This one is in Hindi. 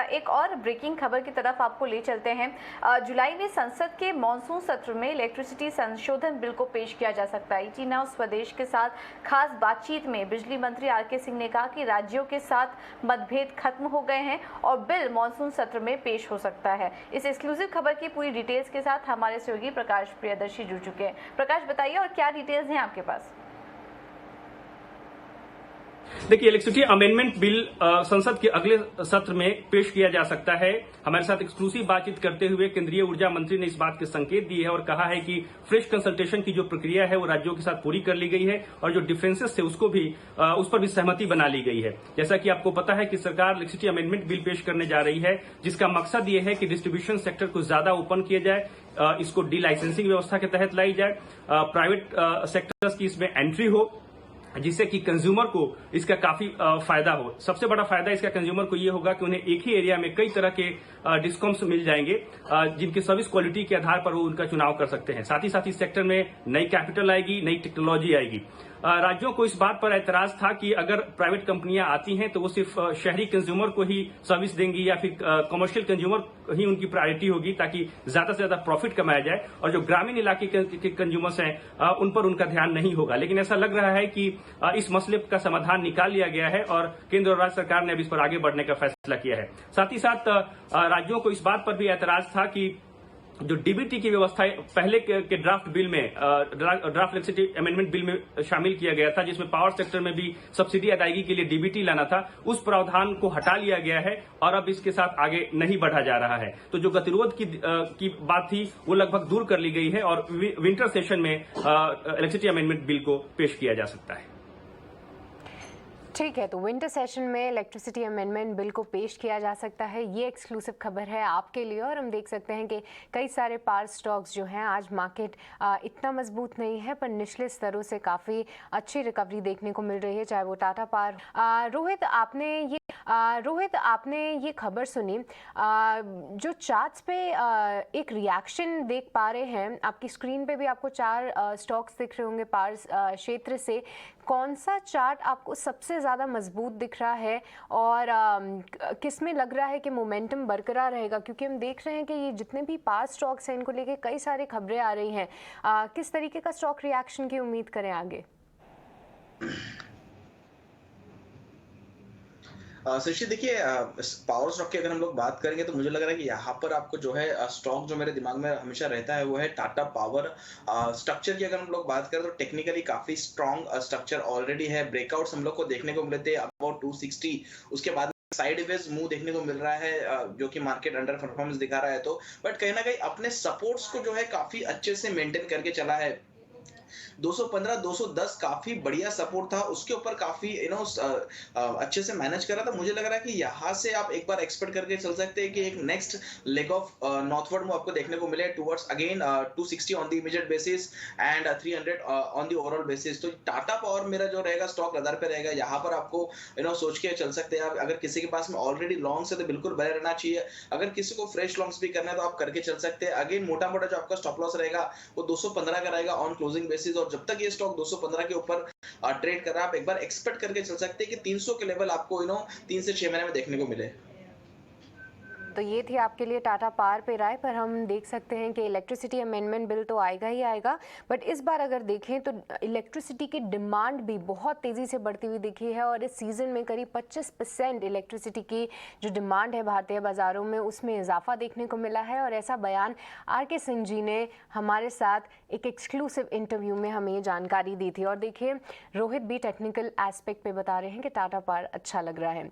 एक और ब्रेकिंग खबर की तरफ आपको ले चलते हैं। जुलाई में संसद के मॉनसून सत्र में इलेक्ट्रिसिटी संशोधन बिल को पेश किया जा सकता है। ईटी नाउ स्वदेश के साथ खास बातचीत में बिजली मंत्री आर.के. सिंह ने कहा कि राज्यों के साथ मतभेद खत्म हो गए हैं और बिल मॉनसून सत्र में पेश हो सकता है। इस एक्सक्लूसिव खबर की पूरी डिटेल्स के साथ हमारे सहयोगी प्रकाश प्रियदर्शी जुड़ चुके हैं। प्रकाश, बताइए और क्या डिटेल्स हैं आपके पास? देखिए, इलेक्ट्रिसिटी अमेंडमेंट बिल संसद के अगले सत्र में पेश किया जा सकता है। हमारे साथ एक्सक्लूसिव बातचीत करते हुए केंद्रीय ऊर्जा मंत्री ने इस बात के संकेत दिए हैं और कहा है कि फ्रेश कंसल्टेशन की जो प्रक्रिया है वो राज्यों के साथ पूरी कर ली गई है और जो डिफरेंसेस थे उसको भी उस पर भी सहमति बना ली गई है। जैसा कि आपको पता है कि सरकार इलेक्ट्रिसिटी अमेंडमेंट बिल पेश करने जा रही है, जिसका मकसद ये है कि डिस्ट्रीब्यूशन सेक्टर को ज्यादा ओपन किया जाए, इसको डी लाइसेंसिंग व्यवस्था के तहत लाई जाए, प्राइवेट सेक्टर्स की इसमें एंट्री हो, जिससे कि कंज्यूमर को इसका काफी फायदा हो। सबसे बड़ा फायदा इसका कंज्यूमर को ये होगा कि उन्हें एक ही एरिया में कई तरह के डिस्कॉम्स मिल जाएंगे, जिनकी सर्विस क्वालिटी के आधार पर वो उनका चुनाव कर सकते हैं। साथ ही साथ इस सेक्टर में नई कैपिटल आएगी, नई टेक्नोलॉजी आएगी। राज्यों को इस बात पर ऐतराज था कि अगर प्राइवेट कंपनियां आती हैं तो वो सिर्फ शहरी कंज्यूमर को ही सर्विस देंगी या फिर कमर्शियल कंज्यूमर ही उनकी प्रायोरिटी होगी, ताकि ज्यादा से ज्यादा प्रॉफिट कमाया जाए और जो ग्रामीण इलाके के कंज्यूमर्स हैं उन पर उनका ध्यान नहीं होगा। लेकिन ऐसा लग रहा है कि इस मसले का समाधान निकाल लिया गया है और केंद्र और राज्य सरकार ने अब इस पर आगे बढ़ने का फैसला किया है। साथ ही साथ राज्यों को इस बात पर भी ऐतराज था कि जो डीबीटी की व्यवस्था पहले के ड्राफ्ट बिल में, ड्राफ्ट इलेक्ट्रिसिटी अमेंडमेंट बिल में शामिल किया गया था, जिसमें पावर सेक्टर में भी सब्सिडी अदायगी के लिए डीबीटी लाना था, उस प्रावधान को हटा लिया गया है और अब इसके साथ आगे नहीं बढ़ा जा रहा है। तो जो गतिरोध की बात थी वो लगभग दूर कर ली गई है और विंटर सेशन में इलेक्ट्रिसिटी अमेंडमेंट बिल को पेश किया जा सकता है। ठीक है, तो विंटर सेशन में इलेक्ट्रिसिटी अमेंडमेंट बिल को पेश किया जा सकता है। ये एक्सक्लूसिव खबर है आपके लिए और हम देख सकते हैं कि कई सारे पावर स्टॉक्स जो हैं, आज मार्केट इतना मजबूत नहीं है पर निचले स्तरों से काफ़ी अच्छी रिकवरी देखने को मिल रही है, चाहे वो टाटा पावर। रोहित, आपने ये खबर सुनी, जो चार्ट्स पे एक रिएक्शन देख पा रहे हैं, आपकी स्क्रीन पे भी आपको 4 स्टॉक्स दिख रहे होंगे पावर क्षेत्र से। कौन सा चार्ट आपको सबसे ज़्यादा मजबूत दिख रहा है और किस में लग रहा है कि मोमेंटम बरकरार रहेगा? क्योंकि हम देख रहे हैं कि ये जितने भी पावर स्टॉक्स हैं इनको लेके कई सारी खबरें आ रही हैं। किस तरीके का स्टॉक रिएक्शन की उम्मीद करें आगे? सच्ची देखिए, पावर स्टॉक की अगर हम लोग बात करेंगे तो मुझे लग रहा है कि यहाँ पर आपको जो है स्टॉक जो मेरे दिमाग में हमेशा रहता है वो है टाटा पावर। स्ट्रक्चर की अगर हम लोग बात करें तो टेक्निकली काफी स्ट्रॉन्ग स्ट्रक्चर ऑलरेडी है। ब्रेकआउट्स हम लोग को देखने को मिले थे अबाउट 260, उसके बाद साइडवेज मूव देखने को मिल रहा है, जो कि मार्केट अंडर परफॉर्मेंस दिखा रहा है। तो बट कहीं ना कहीं अपने सपोर्ट्स को जो है काफी अच्छे से मेंटेन करके चला है। 215 210 काफी बढ़िया सपोर्ट था, उसके ऊपर काफी अच्छे से मैनेज कर रहा था। मुझे लग रहा है कि यहाँ से आप एक बार एक्सपेक्ट करके चल सकते हैं कि एक next leg of northward move आपको देखने को मिले towards again 260 on the immediate basis and 300 on the overall basis. तो टाटा पावर मेरा जो रहेगा स्टॉक रडार पे रहेगा। यहाँ पर आपको सोच के चल सकते हैं। अगर किसी के पास में ऑलरेडी लॉन्ग्स है तो बिल्कुल बने रहना चाहिए। अगर किसी को फ्रेश लॉन्ग्स भी करना है तो आप करके चल सकते हैं। अगेन मोटा मोटा जो आपका स्टॉप लॉस रहेगा वो 215 का रहेगा ऑन क्लोजिंग बेसिस, और जब तक ये स्टॉक 215 के ऊपर ट्रेड कर रहा है आप एक बार एक्सपेक्ट करके चल सकते हैं कि 300 के लेवल आपको 3 से 6 महीने में देखने को मिले। तो ये थी आपके लिए टाटा पावर पे राय। पर हम देख सकते हैं कि इलेक्ट्रिसिटी अमेंडमेंट बिल तो आएगा ही आएगा, बट इस बार अगर देखें तो इलेक्ट्रिसिटी की डिमांड भी बहुत तेज़ी से बढ़ती हुई दिखी है और इस सीज़न में करीब 25% इलेक्ट्रिसिटी की जो डिमांड है भारतीय बाज़ारों में उसमें इजाफा देखने को मिला है। और ऐसा बयान आर.के. सिंह जी ने हमारे साथ एक एक्सक्लूसिव इंटरव्यू में हमें ये जानकारी दी थी। और देखिए, रोहित भी टेक्निकल एस्पेक्ट पे बता रहे हैं कि टाटा पावर अच्छा लग रहा है।